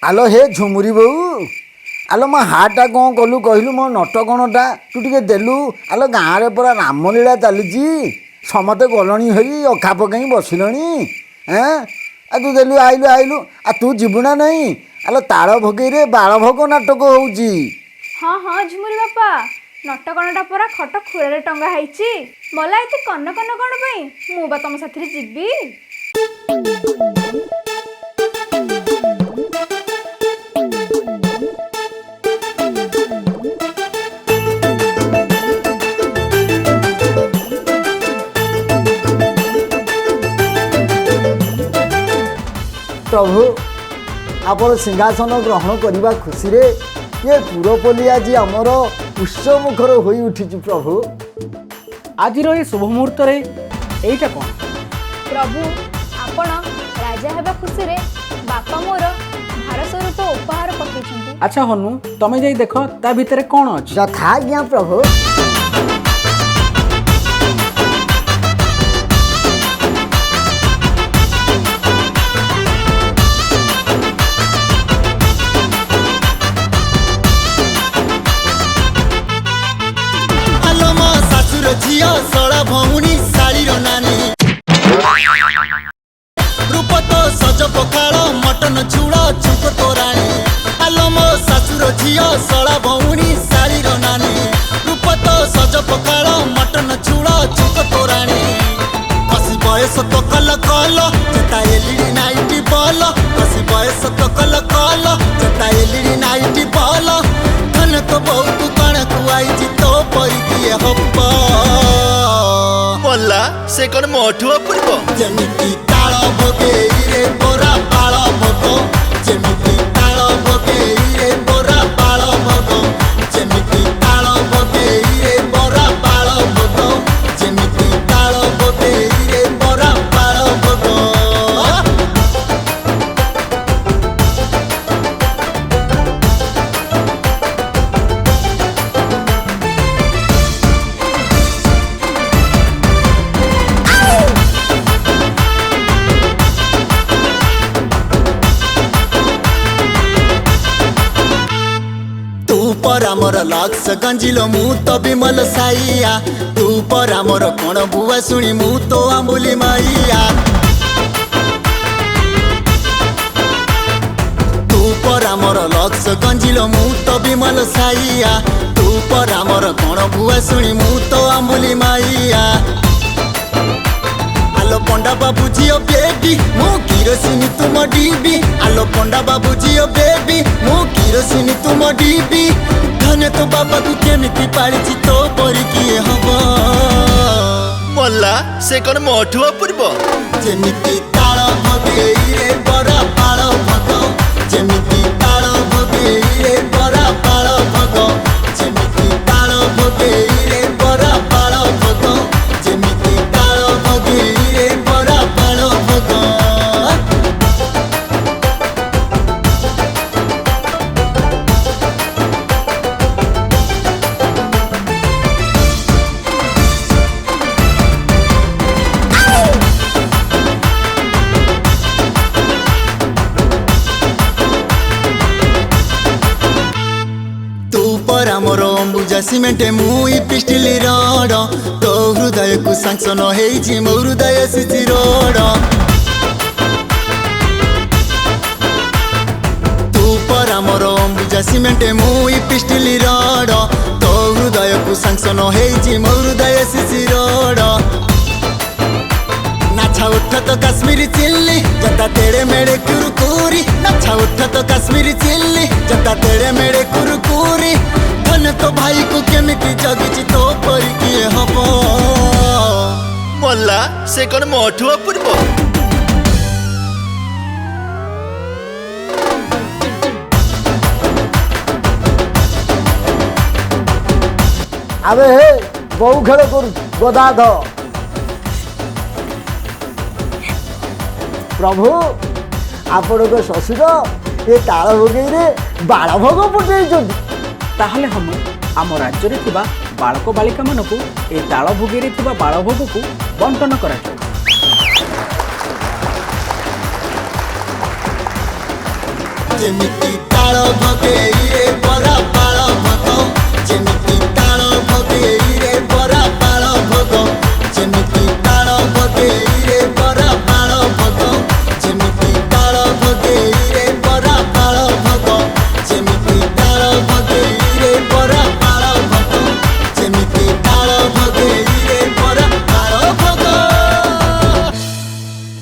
आलो हे झुमुरी बहु आलो मो हाटा कौन कलु कहलु मो नटकणटा तू टे देलु आलो गाँव में पूरा रामलीला चली समते गलणी हई अखा पकई बसिलणी हैं आ तू देलु आइलु आइलु आ तू जीवु ना नहीं आलो ताल भोगई रे बाल भोग नाटक होउची। हाँ हाँ झुमुरी बापा नटकणटा परा खट खुरारे टंगा हैची मला एते कन्न कन्न कण पई मु बा तम साथी जीबी। प्रभु आपण सिंहासन ग्रहण करने खुशी रे ये पुरपल्ली आज आमर उत्सव मुखर हो उठी प्रभु। आज ये शुभ मुहूर्त एटा कौन प्रभु आपण राजा हेबा खुशी रे बापा मोर भार स्वरूप उपहार पठेछंती। अच्छा हनु तमे जाई देख ता भितर कौन अछि। यथा ज्ञा प्रभु। झिया सड़ा भौणी शाढ़ीर नानी रूप तो सज पखाड़ मटन चूड़ा चुक तोराणी आलो मो सासुर झिया सड़ा भौणी शाढ़ीर नानी रूप तो सज पखाड़ मटन चूड़ा चुक तोराणी बसी बयस तो कल कल जेता एलईडी नाइट बल बसी बयस तो कल कल जेता एलईडी नाइट बल धन तो बहुत कण कुआई तो परी दिए हब्बा मल्ला से कौन मोठुआ पूर्व जेमिति ताल भोगेई रे बोरा बाल भोग जेमिति ताल भोगेई रे बोरा बाल भोग जेमिति ताल भोगेई रे बोरा बाल भोग जेमिति ताल भोगेई रे बोरा बाल भोग। पर आमर लक्स गंजिलो मु तो विमल साइया तू पर आमर कौन बुआ शुणी मु तो आंबुली माइया तू पर आमर लक्स गंजिलो मु तो विमल साइया तू पर आमर कौन बुआ शुणी मु तो आंबुली माइया आलो पंडा बाबू झियो बेबी मु किरोसिनी तुम डीबी आलो पंडा बाबू झियो बेबी मु किरोसिनी तुम डीबी धने तो बाबा को केमिति पारिछि तो परी किए हबो मल्ला से कोन मोठुआ पूर्व जेमिति ताळ भगेई रे बड़ा पाळ भग जेमिति ताळ भगेई रे बड़ा पाळ भग जेमिति ताळ भगेई रे बड़ा पाळ भग जेमिति ताळ भगेई रे बड़ा पाळ भग। मोर अंबुजा सीमेंट मुई पिस्टिली रड तो हृदय को सांसन हेइछि मो हृदय सिसी रोड तू पर मोर अंबुजा सीमेंट मुई पिस्टिली रड तो हृदय को सांसन हेइछि मो हृदय सिसी रोड नाछा उठ तो कश्मीरी चिल्ली जता तेरे मेरे कुरकुरी नाछा उठ तो कश्मीरी चिल्ली जता तेरे मेरे कुरकुरी धन तो भाई को केमिति जगिछि तो परी किए हबो मल्ला से कोन मोठुआ पूर्व अबे हे बहु खेल कर गदाध प्रभु आपण को शशुर ये ताल भोगई रे बाल भोग पठे ताहले हम आम राज्य में थिबा बालक बालिका मानकु ए ताल भोगी रे थिबा बाल भोग को बंटन करा ଯେମିତି ତାଳ ଭଗେଇରେ ପରା ବାଳ ଭଗ ଯେମିତି